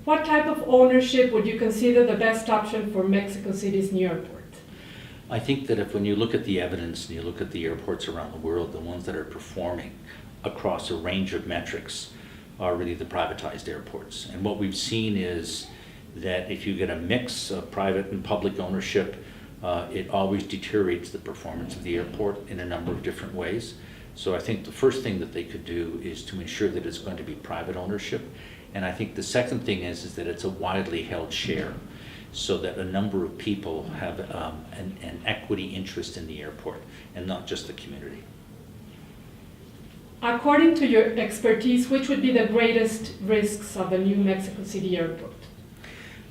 What type of ownership would you consider the best option for Mexico City's new airport? I think that when you look at the evidence and you look at the airports around the world, the ones that are performing across a range of metrics are really the privatized airports. And what we've seen is that if you get a mix of private and public ownership, it always deteriorates the performance of the airport in a number of different ways. So I think the first thing that they could do is to ensure that it's going to be private ownership. And I think the second thing is that it's a widely held share, so that a number of people have an equity interest in the airport and not just the community. According to your expertise, which would be the greatest risks of the new Mexico City airport?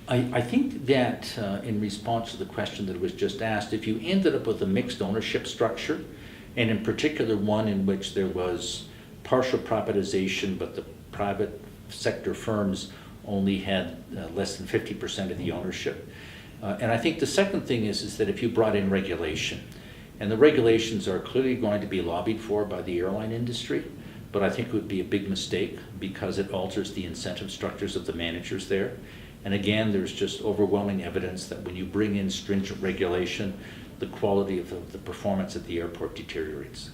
I think that in response to the question that was just asked, if you ended up with a mixed ownership structure, and in particular one in which there was partial privatization, but the private sector firms only had less than 50% of the ownership. And I think the second thing is that if you brought in regulation, and the regulations are clearly going to be lobbied for by the airline industry, but I think it would be a big mistake because it alters the incentive structures of the managers there. And again, there's just overwhelming evidence that when you bring in stringent regulation, the quality of the performance at the airport deteriorates.